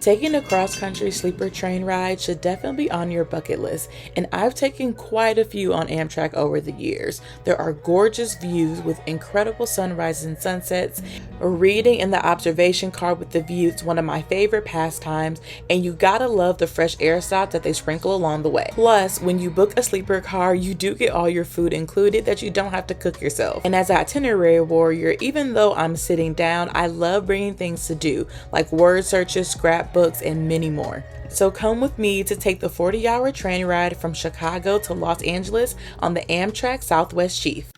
Taking a cross-country sleeper train ride should definitely be on your bucket list, and I've taken quite a few on Amtrak over the years. There are gorgeous views with incredible sunrises and sunsets. Reading in the observation car with the view is one of my favorite pastimes, and you gotta love the fresh air stops that they sprinkle along the way. Plus, when you book a sleeper car, you do get all your food included that you don't have to cook yourself. And as an itinerary warrior, even though I'm sitting down, I love bringing things to do, like word searches, scrapbooks, and many more. So come with me to take the 40-hour train ride from Chicago to Los Angeles on the Amtrak Southwest Chief.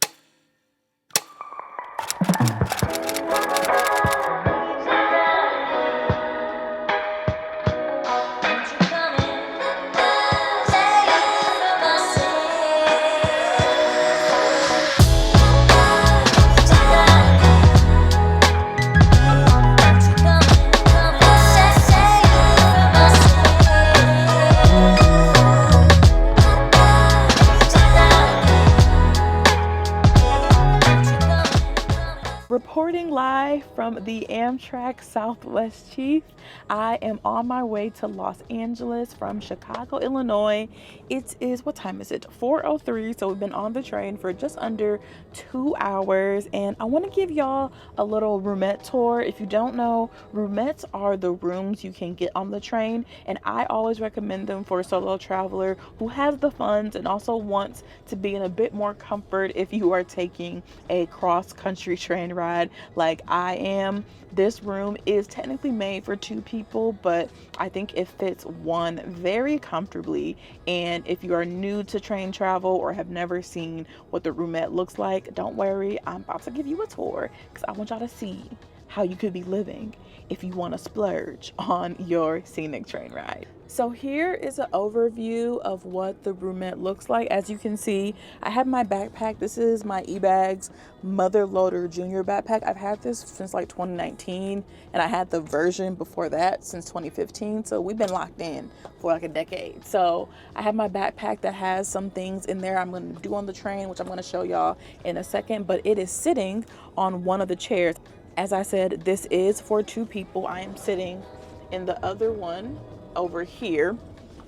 Reporting live from the Amtrak Southwest Chief, I am on my way to Los Angeles from Chicago, Illinois. It is, what time is it? 4:03, so we've been on the train for just under 2 hours, and I want to give y'all a little roomette tour. If you don't know, roomettes are the rooms you can get on the train, and I always recommend them for a solo traveler who has the funds and also wants to be in a bit more comfort if you are taking a cross-country train ride like I am. This room is technically made for 2 people, but I think it fits one very comfortably. And if you are new to train travel or have never seen what the roomette looks like, don't worry, I'm about to give you a tour because I want y'all to see how you could be living if you want to splurge on your scenic train ride. So here is an overview of what the roomette looks like. As you can see, I have my backpack. This is my eBags Mother Loader Junior backpack. I've had this since like 2019, and I had the version before that since 2015. So we've been locked in for like a decade. So I have my backpack that has some things in there I'm going to do on the train, which I'm going to show y'all in a second, but it is sitting on one of the chairs. As I said, this is for 2 people. I am sitting in the other one over here,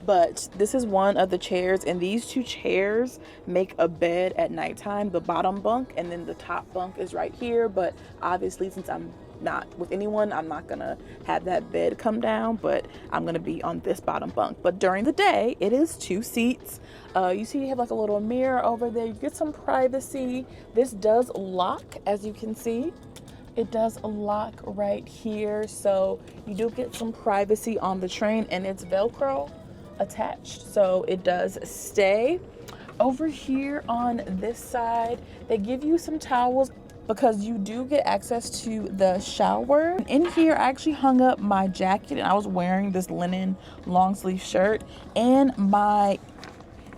but this is one of the chairs, and these 2 chairs make a bed at nighttime, the bottom bunk, and then the top bunk is right here. But obviously, since I'm not with anyone, I'm not gonna have that bed come down, but I'm gonna be on this bottom bunk. But during the day, it is 2 seats. You see you have like a little mirror over there. You get some privacy. This does lock, as you can see. It does lock right here, so you do get some privacy on the train, and it's Velcro attached, so it does stay. Over here on this side, they give you some towels because you do get access to the shower. In here, I actually hung up my jacket, and I was wearing this linen long sleeve shirt and my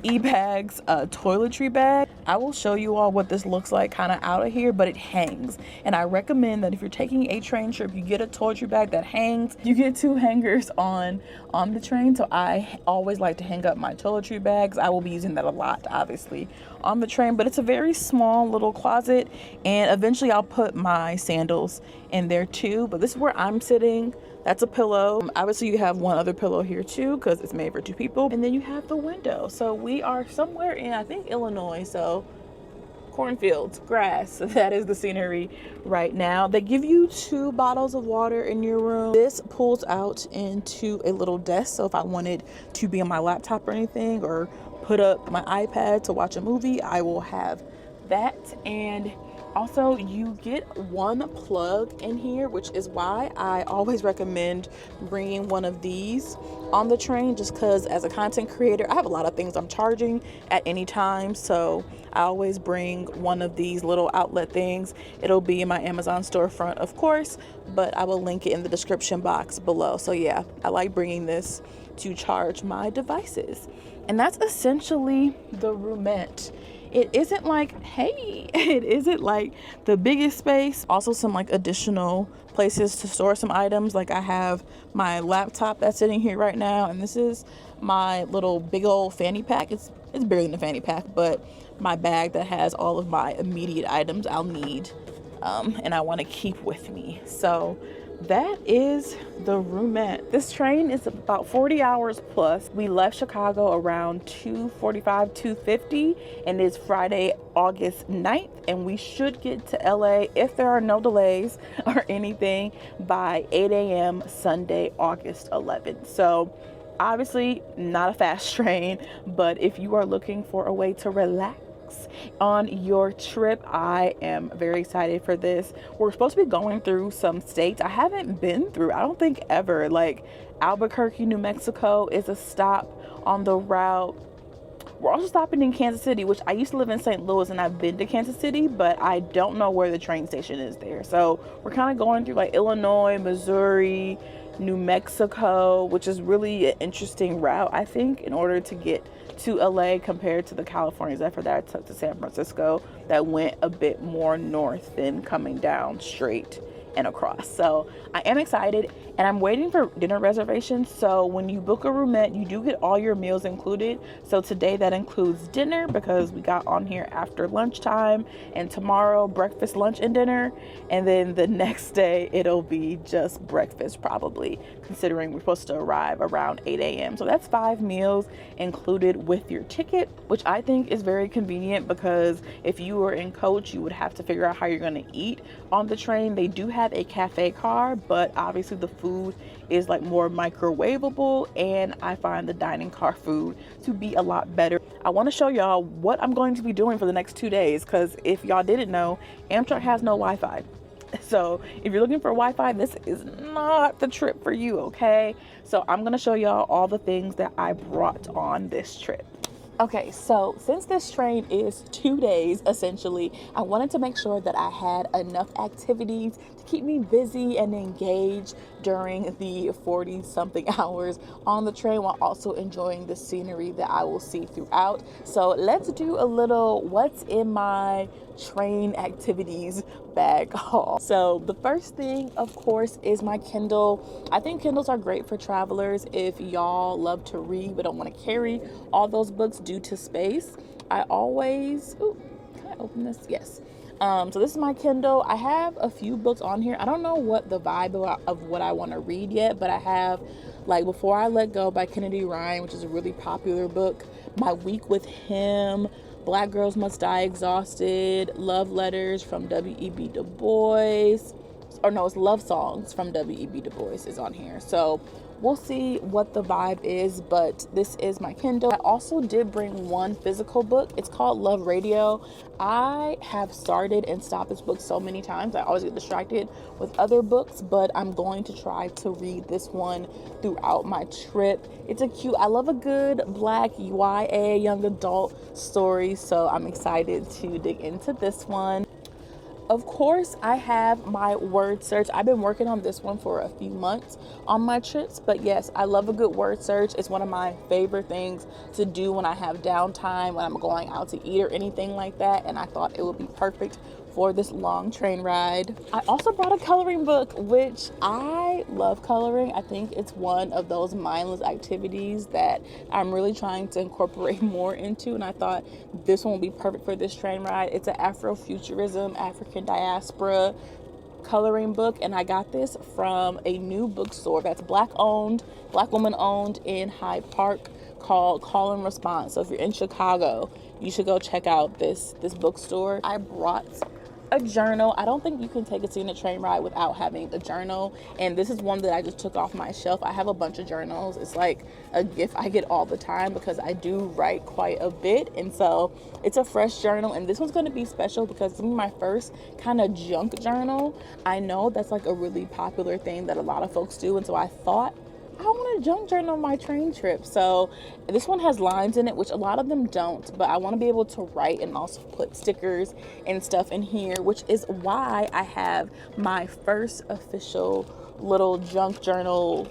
eBags toiletry bag. I will show you all what this looks like kind of out of here, but it hangs, and I recommend that if you're taking a train trip, you get a toiletry bag that hangs. You get 2 hangers on the train, so I always like to hang up my toiletry bags. I will be using that a lot, obviously, on the train, but it's a very small little closet, and eventually I'll put my sandals in there too. But this is where I'm sitting. That's a pillow. Obviously, you have one other pillow here too because it's made for 2 people. And then you have the window. So we are somewhere in, I think, Illinois. So cornfields, grass. That is the scenery right now. They give you 2 bottles of water in your room. This pulls out into a little desk. So if I wanted to be on my laptop or anything, or put up my iPad to watch a movie, I will have that. And also, you get 1 plug in here, which is why I always recommend bringing one of these on the train, just because as a content creator, I have a lot of things I'm charging at any time. So I always bring one of these little outlet things. It'll be in my Amazon storefront, of course, but I will link it in the description box below. So yeah, I like bringing this to charge my devices. And that's essentially the roomette. It isn't like, hey, it isn't like the biggest space. Also some like additional places to store some items. Like I have my laptop that's sitting here right now, and this is my little big old fanny pack. It's bigger than a fanny pack, but my bag that has all of my immediate items I'll need and I want to keep with me. So that is the Roomette. This train is about 40 hours plus. We left Chicago around 2:45, 2:50, and it's Friday, August 9th, and we should get to LA, if there are no delays or anything, by 8 a.m. Sunday, August 11th. So obviously not a fast train, but if you are looking for a way to relax on your trip, I am very excited for this. We're supposed to be going through some states I haven't been through, I don't think ever. Like Albuquerque, New Mexico is a stop on the route. We're also stopping in Kansas City, which I used to live in St. Louis and I've been to Kansas City, but I don't know where the train station is there. So we're kind of going through like Illinois, Missouri, New Mexico, which is really an interesting route, I think, in order to get to LA compared to the California Zephyr that I took to San Francisco that went a bit more north than coming down straight and across. So I am excited, and I'm waiting for dinner reservations. So when you book a Roomette, you do get all your meals included. So today that includes dinner because we got on here after lunchtime, and tomorrow breakfast, lunch, and dinner, and then the next day it'll be just breakfast probably, considering we're supposed to arrive around 8 a.m. So that's 5 meals included with your ticket, which I think is very convenient because if you were in coach, you would have to figure out how you're going to eat on the train. They do have a cafe car, but obviously the food is like more microwavable, and I find the dining car food to be a lot better. I want to show y'all what I'm going to be doing for the next 2 days, because if y'all didn't know, Amtrak has no Wi-Fi. So if you're looking for Wi-Fi, this is not the trip for you, okay? So I'm going to show y'all all the things that I brought on this trip. Okay, so since this train is 2 days, essentially, I wanted to make sure that I had enough activities to keep me busy and engaged during the 40-something hours on the train, while also enjoying the scenery that I will see throughout. So let's do a little what's in my train activities bag haul. So the first thing, of course, is my Kindle. I think Kindles are great for travelers if y'all love to read but don't want to carry all those books due to space. I always, can I open this? Yes. So this is my Kindle. I have a few books on here. I don't know what the vibe of what I want to read yet, but I have like Before I Let Go by Kennedy Ryan, which is a really popular book, My Week with Him, Black Girls Must Die Exhausted, Love Letters from W.E.B. Du Bois, or no, it's Love Songs from W.E.B. Du Bois is on here. So we'll see what the vibe is, but this is my Kindle. I also did bring one physical book. It's called Love Radio. I have started and stopped this book so many times. I always get distracted with other books, but I'm going to try to read this one throughout my trip. It's I love a good Black YA young adult story, so I'm excited to dig into this one. Of course, I have my word search. I've been working on this one for a few months on my trips, but yes, I love a good word search. It's one of my favorite things to do when I have downtime, when I'm going out to eat or anything like that, and I thought it would be perfect for this long train ride. I also brought a coloring book, which I love coloring. I think it's one of those mindless activities that I'm really trying to incorporate more into, and I thought this one would be perfect for this train ride. It's an Afrofuturism, African diaspora coloring book, and I got this from a new bookstore that's black woman owned in Hyde Park, called Call and Response. So if you're in Chicago, you should go check out this bookstore. I brought a journal. I don't think you can take a scenic train ride without having a journal, and this is one that I just took off my shelf. I have a bunch of journals. It's like a gift I get all the time because I do write quite a bit, and so it's a fresh journal, and this one's going to be special because it's my first kind of junk journal. I know that's like a really popular thing that a lot of folks do, and so I thought I want a junk journal on my train trip. So this one has lines in it, which a lot of them don't, but I want to be able to write and also put stickers and stuff in here, which is why I have my first official little junk journal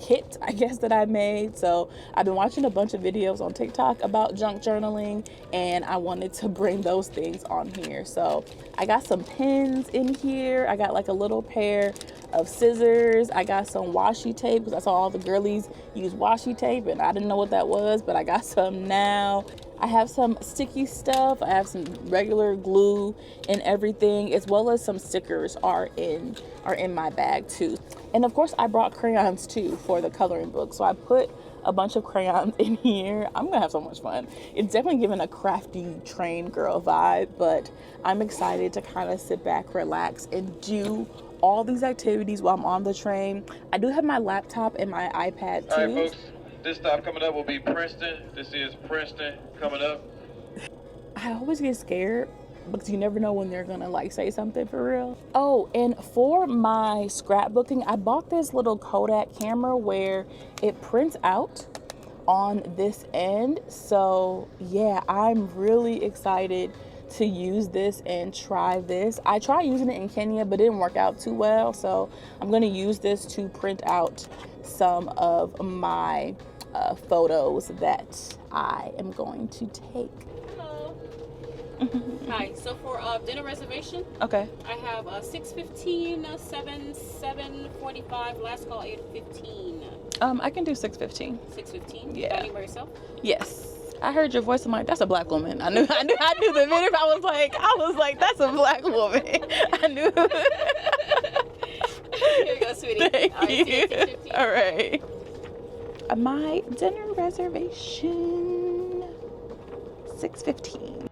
kit, I guess, that I made. So I've been watching a bunch of videos on TikTok about junk journaling, and I wanted to bring those things on here. So I got some pens in here. I got like a little pair of scissors. I got some washi tape because I saw all the girlies use washi tape and I didn't know what that was, but I got some now. I have some sticky stuff. I have some regular glue and everything, as well as some stickers are in my bag too. And of course I brought crayons too for the coloring book. So I put a bunch of crayons in here. I'm gonna have so much fun. It's definitely giving a crafty train girl vibe, but I'm excited to kind of sit back, relax, and do all these activities while I'm on the train. I do have my laptop and my iPad too. All right, folks. This stop coming up will be Princeton. This is Princeton coming up. I always get scared because you never know when they're gonna like say something for real. Oh, and for my scrapbooking, I bought this little Kodak camera where it prints out on this end. So yeah, I'm really excited to use this and try this. I tried using it in Kenya, but it didn't work out too well. So I'm gonna use this to print out some of my photos that I am going to take. Hello. Hi. So for dinner reservation, Okay. I have 6:15, 7:45. Last call 8:15. I can do 6:15. 6:15. Yeah. Dining by yourself? Yes. I heard your voice. I'm like, that's a black woman. I knew the minute I was like, that's a black woman. I knew. Here you go, sweetie. Thank All right, see you. at 6:15. All right. My dinner reservation, 6:15.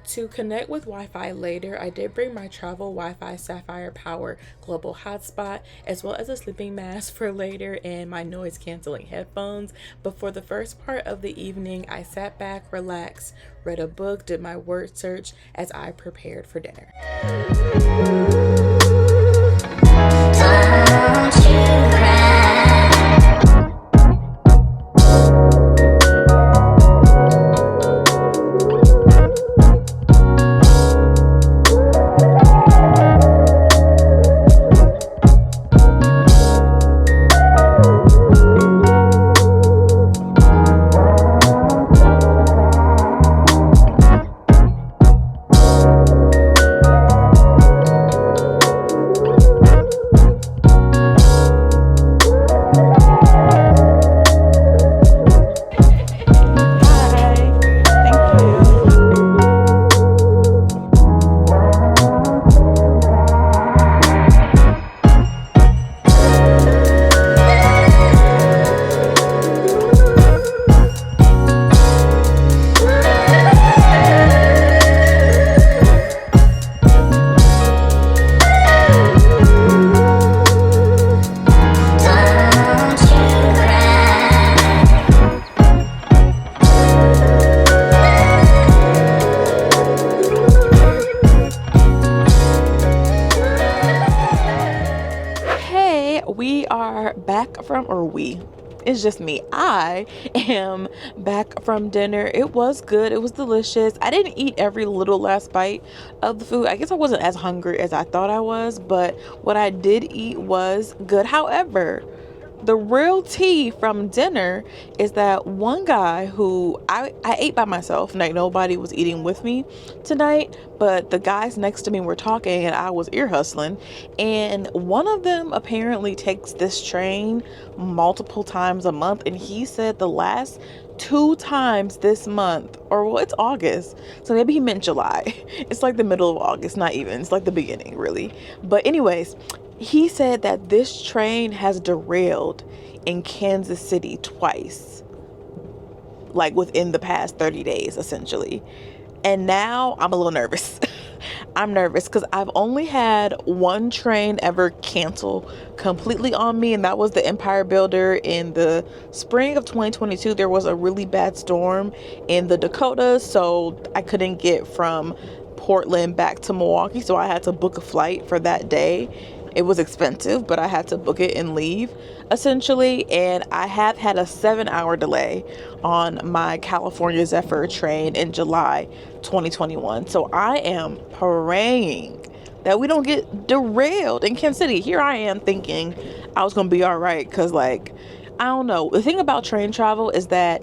To connect with Wi-Fi later, I did bring my travel Wi-Fi Sapphire Power global hotspot, as well as a sleeping mask for later and my noise canceling headphones. But for the first part of the evening, I sat back, relaxed, read a book, did my word search as I prepared for dinner. Don't you cry. It's just me. I am back from dinner. It was good. It was delicious. I didn't eat every little last bite of the food. I guess I wasn't as hungry as I thought I was, but what I did eat was good. However, the real tea from dinner is that one guy who I ate by myself, like nobody was eating with me tonight, but the guys next to me were talking and I was ear hustling, and one of them apparently takes this train multiple times a month, and he said the last 2 times this month, or well, it's August, so maybe he meant July. It's like the middle of August, not even, it's like the beginning really. But anyways, he said that this train has derailed in Kansas City twice, like within the past 30 days, essentially. And now I'm a little nervous. I'm nervous because I've only had one train ever cancel completely on me, and that was the Empire Builder in the spring of 2022. There was a really bad storm in the Dakotas, so I couldn't get from Portland back to Milwaukee, so I had to book a flight for that day. It was expensive, but I had to book it and leave, essentially. And I have had a 7-hour delay on my California Zephyr train in July 2021. So I am praying that we don't get derailed in Kansas City. Here I am thinking I was going to be all right because, like, I don't know. The thing about train travel is that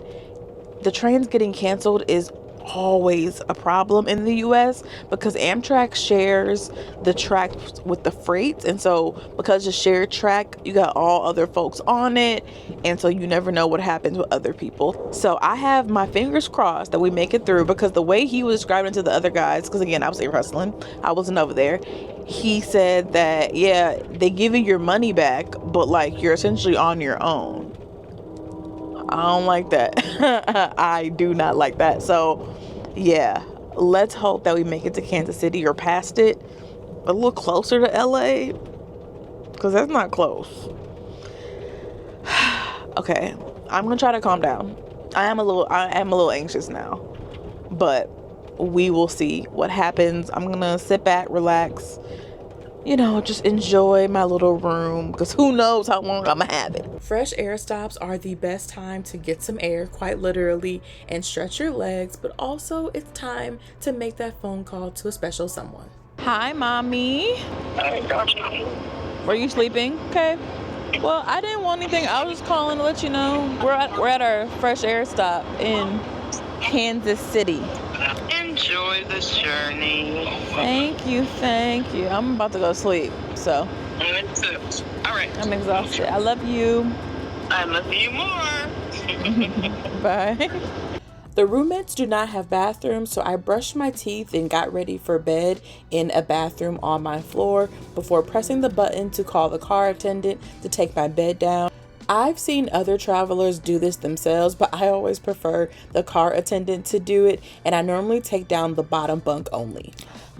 the trains getting canceled is always a problem in the US because Amtrak shares the track with the freight, and so because it's shared track, you got all other folks on it, and so you never know what happens with other people. So I have my fingers crossed that we make it through, because the way he was describing it to the other guys, because again, I was ear hustling, I wasn't over there, he said that, yeah, they give you your money back, but like you're essentially on your own. I don't like that. I do not like that. So yeah, let's hope that we make it to Kansas City or past it, a little closer to LA, because that's not close. Okay, I'm gonna try to calm down. I am a little anxious now, but we will see what happens. I'm gonna sit back, relax, just enjoy my little room, because who knows how long I'm gonna have it. Fresh air stops are the best time to get some air, quite literally, and stretch your legs, but also it's time to make that phone call to a special someone. Hi, Mommy. Were you sleeping? Okay. Well, I didn't want anything. I was just calling to let you know we're at our fresh air stop in Kansas City. Enjoy this journey. Thank you. I'm about to go sleep, so. All right. I'm exhausted. I love you. I love you more. Bye. The roommates do not have bathrooms, so I brushed my teeth and got ready for bed in a bathroom on my floor before pressing the button to call the car attendant to take my bed down. I've seen other travelers do this themselves, but I always prefer the car attendant to do it, and I normally take down the bottom bunk only.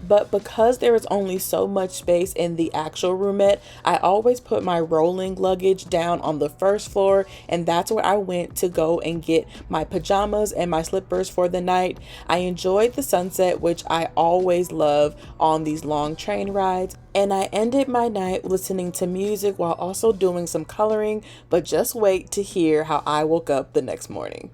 But because there is only so much space in the actual roomette, I always put my rolling luggage down on the first floor, and that's where I went to go and get my pajamas and my slippers for the night. I enjoyed the sunset, which I always love on these long train rides, and I ended my night listening to music while also doing some coloring, but just wait to hear how I woke up the next morning.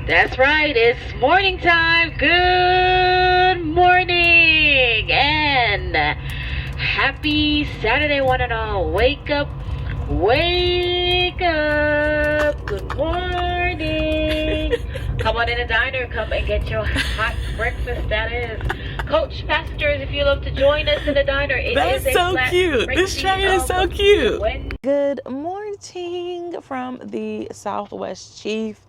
That's right, it's morning time. Good morning and happy Saturday, one and all. Wake up. Good morning. Come on in the diner, come and get your hot breakfast. That is. Coach passengers, if you love to join us in the diner, That's so cute. This train is so cute. Good morning from the Southwest Chief.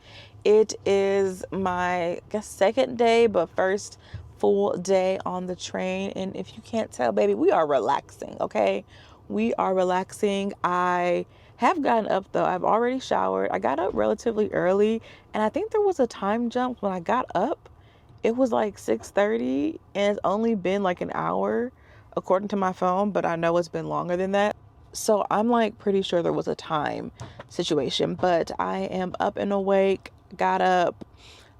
It is my, second day, but first full day on the train. And if you can't tell, baby, we are relaxing, okay? We are relaxing. I have gotten up, though. I've already showered. I got up relatively early, and I think there was a time jump when I got up. It was like 6:30, and it's only been like an hour, according to my phone, but I know it's been longer than that. So I'm like pretty sure there was a time situation, but I am up and awake. Got up,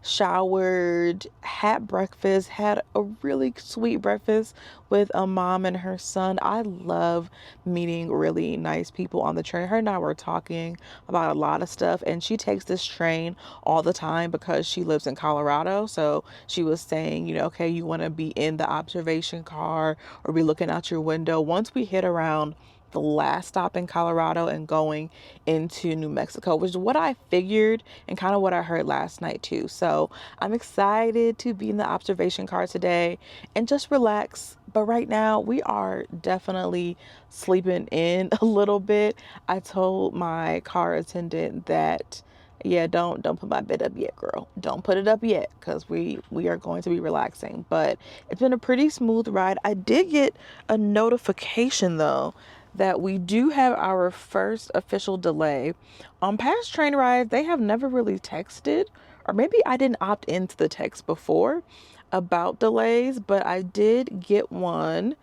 showered, had breakfast, had a really sweet breakfast with a mom and her son. I love meeting really nice people on the train. Her and I were talking about a lot of stuff, and she takes this train all the time because she lives in Colorado. So she was saying, okay, you want to be in the observation car or be looking out your window. Once we hit around the last stop in Colorado and going into New Mexico, which is what I figured and kind of what I heard last night too. So I'm excited to be in the observation car today and just relax. But right now we are definitely sleeping in a little bit. I told my car attendant that, yeah, don't put my bed up yet, girl. Don't put it up yet, because we are going to be relaxing. But it's been a pretty smooth ride. I did get a notification though that we do have our first official delay. On past train rides, they have never really texted, or maybe I didn't opt into the text before about delays, but I did get one.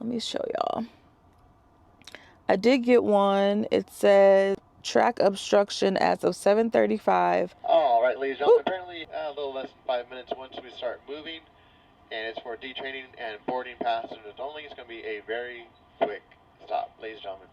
Let me show y'all. I did get one. It says track obstruction as of 7:35. All right, ladies and gentlemen, apparently a little less than 5 minutes once we start moving, and it's for detraining and boarding passengers only. It's going to be a very quick stop, ladies and gentlemen.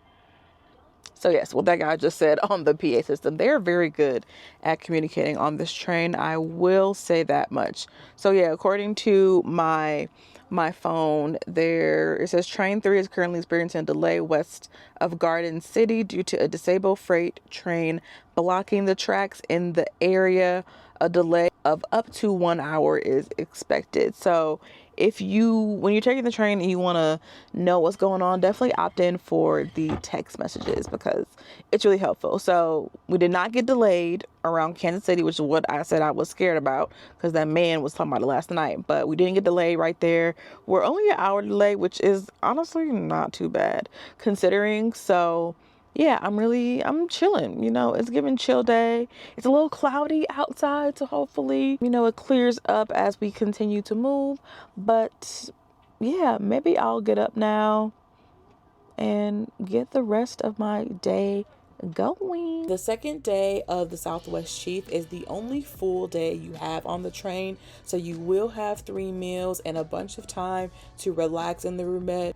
So yes, what that guy just said on the PA system, they're very good at communicating on this train. I will say that much. So yeah, according to my my phone. It says train 3 is currently experiencing a delay west of Garden City due to a disabled freight train blocking the tracks in the area. A delay of up to 1 hour is expected. So when you're taking the train and you want to know what's going on, definitely opt in for the text messages because it's really helpful. So we did not get delayed around Kansas City, which is what I said I was scared about because that man was talking about it last night, but we didn't get delayed right there. We're only an hour delay, which is honestly not too bad considering. So yeah, I'm chilling. It's giving chill day. It's a little cloudy outside, so hopefully, it clears up as we continue to move. But yeah, maybe I'll get up now and get the rest of my day going. The second day of the Southwest Chief is the only full day you have on the train, so you will have 3 meals and a bunch of time to relax in the roomette.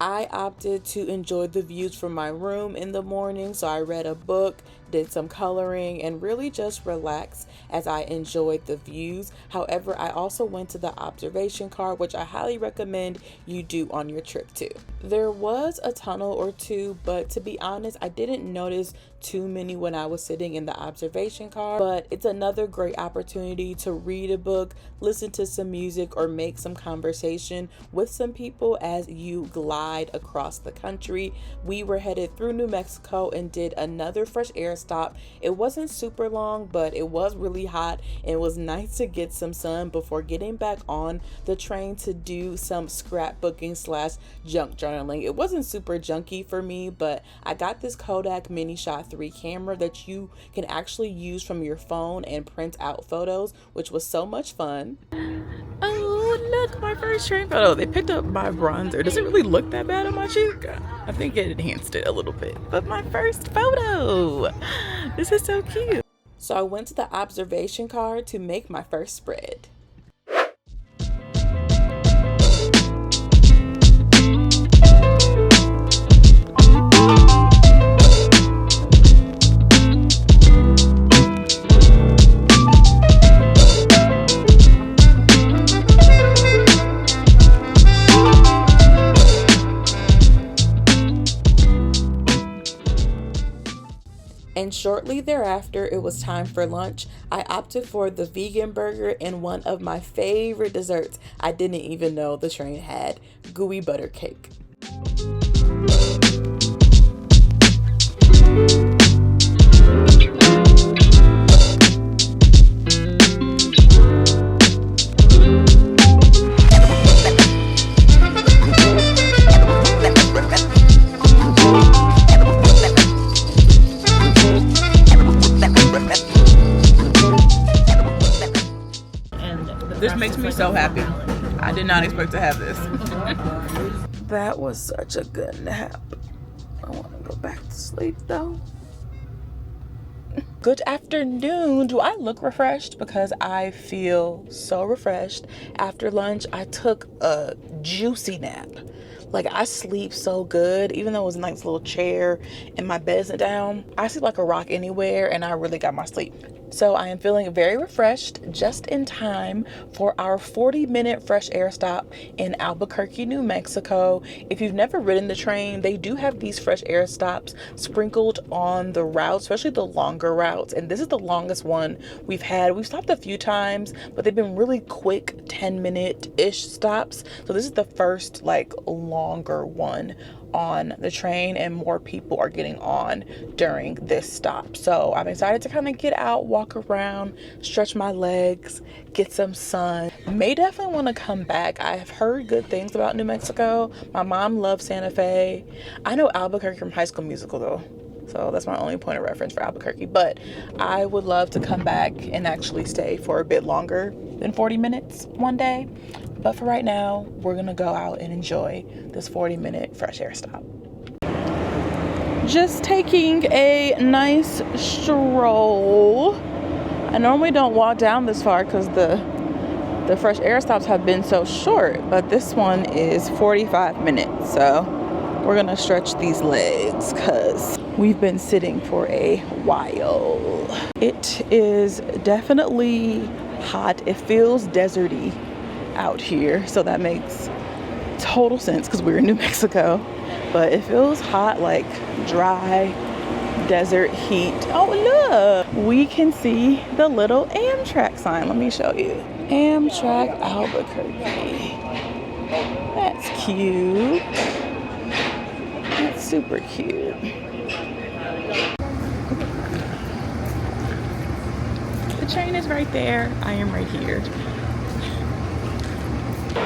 I opted to enjoy the views from my room in the morning, so I read a book, did some coloring, and really just relaxed as I enjoyed the views. However, I also went to the observation car, which I highly recommend you do on your trip too. There was a tunnel or two, but to be honest, I didn't notice too many when I was sitting in the observation car, but it's another great opportunity to read a book, listen to some music, or make some conversation with some people as you glide across the country. We were headed through New Mexico and did another fresh air stop. It wasn't super long, but it was really hot and it was nice to get some sun before getting back on the train to do some scrapbooking / junk journaling. It wasn't super junky for me, but I got this Kodak Mini Shot 3 camera that you can actually use from your phone and print out photos, which was so much fun. Oh, look, my first train photo. They picked up my bronzer. Does it really look that bad on my cheek? I think it enhanced it a little bit. But my first photo. This is so cute. So I went to the observation car to make my first spread. And shortly thereafter, it was time for lunch. I opted for the vegan burger and one of my favorite desserts I didn't even know the train had, gooey butter cake. This makes me so happy. I did not expect to have this. That was such a good nap. I want to go back to sleep though. Good afternoon. Do I look refreshed? Because I feel so refreshed. After lunch, I took a juicy nap. Like, I sleep so good, even though it was a nice little chair and my bed isn't down. I sleep like a rock anywhere, and I really got my sleep. So I am feeling very refreshed, just in time for our 40-minute fresh air stop in Albuquerque, New Mexico. If you've never ridden the train, they do have these fresh air stops sprinkled on the routes, especially the longer routes. And this is the longest one we've had. We've stopped a few times, but they've been really quick 10-minute-ish stops. So this is the first longer one on the train, and more people are getting on during this stop. So I'm excited to kind of get out, walk around, stretch my legs, get some sun. May definitely want to come back. I've heard good things about New Mexico. My mom loves Santa Fe. I know Albuquerque from High School Musical though, so that's my only point of reference for Albuquerque. But I would love to come back and actually stay for a bit longer than 40 minutes one day. But for right now, we're gonna go out and enjoy this 40-minute fresh air stop. Just taking a nice stroll. I normally don't walk down this far because the fresh air stops have been so short, but this one is 45 minutes. So we're gonna stretch these legs because we've been sitting for a while. It is definitely hot. It feels deserty out here, so that makes total sense because we're in New Mexico. But it feels hot, like dry desert heat. Oh look, we can see the little Amtrak sign. Let me show you. Amtrak Albuquerque. That's cute. That's super cute. The train is right there. I am right here.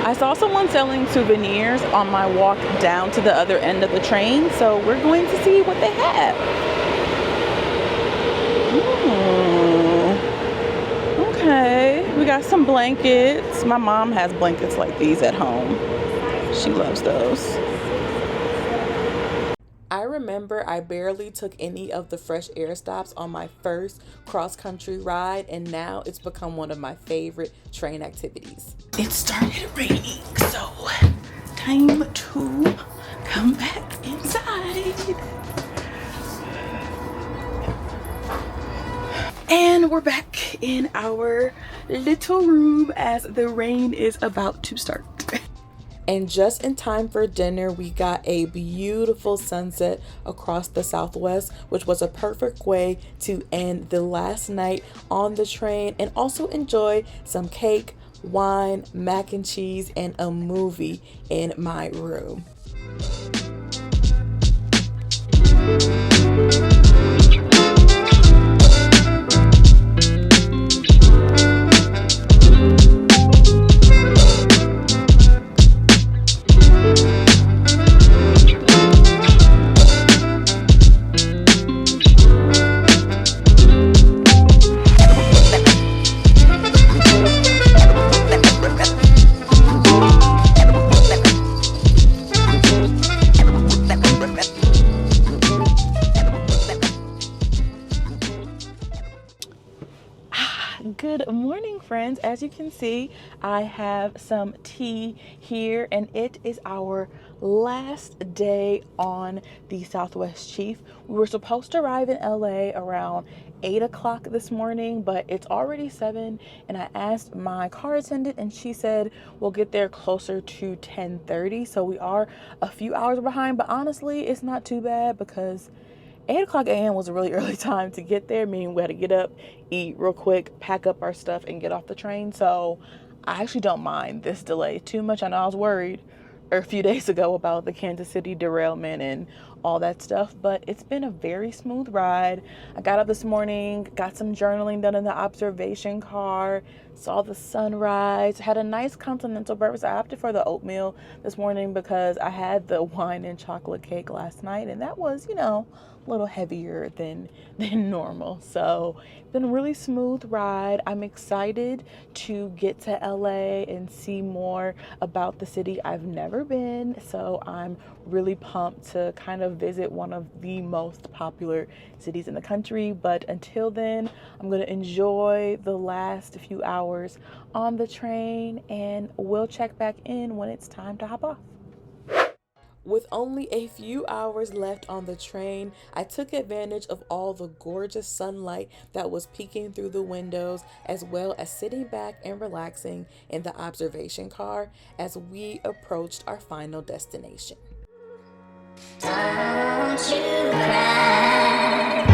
I saw someone selling souvenirs on my walk down to the other end of the train, so we're going to see what they have. Ooh. Okay, we got some blankets. My mom has blankets like these at home. She loves those. I remember I barely took any of the fresh air stops on my first cross-country ride, and now it's become one of my favorite train activities. It started raining, so time to come back inside. And we're back in our little room as the rain is about to start. And just in time for dinner, we got a beautiful sunset across the Southwest, which was a perfect way to end the last night on the train and also enjoy some cake, wine, mac and cheese, and a movie in my room. Good morning, friends. As you can see, I have some tea here, and it is our last day on the Southwest Chief. We were supposed to arrive in LA around 8 o'clock this morning, but it's already 7, and I asked my car attendant and she said we'll get there closer to 10:30. So we are a few hours behind, but honestly, it's not too bad because 8 o'clock a.m. was a really early time to get there, meaning we had to get up, eat real quick, pack up our stuff, and get off the train. So I actually don't mind this delay too much. I know I was worried a few days ago about the Kansas City derailment and all that stuff, but it's been a very smooth ride. I got up this morning, got some journaling done in the observation car, saw the sunrise, had a nice continental breakfast. I opted for the oatmeal this morning because I had the wine and chocolate cake last night, and that was, you know, a little heavier than normal. So it's been a really smooth ride. I'm excited to get to LA and see more about the city. I've never been, so I'm really pumped to kind of visit one of the most popular cities in the country. But until then, I'm going to enjoy the last few hours on the train, and we'll check back in when it's time to hop off. With only a few hours left on the train, I took advantage of all the gorgeous sunlight that was peeking through the windows, as well as sitting back and relaxing in the observation car as we approached our final destination. Don't you cry.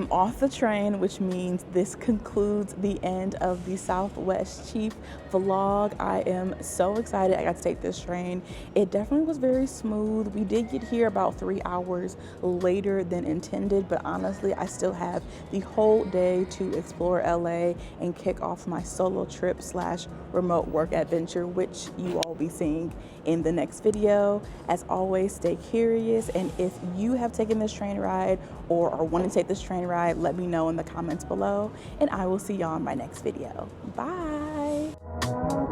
Off the train, which means this concludes the end of the Southwest Chief vlog. I am so excited I got to take this train. It definitely was very smooth. We did get here about 3 hours later than intended, but honestly, I still have the whole day to explore LA and kick off my solo trip / remote work adventure, which you all will be seeing in the next video. As always, stay curious, and if you have taken this train ride or are wanting to take this train ride, let me know in the comments below, and I will see y'all in my next video. Bye.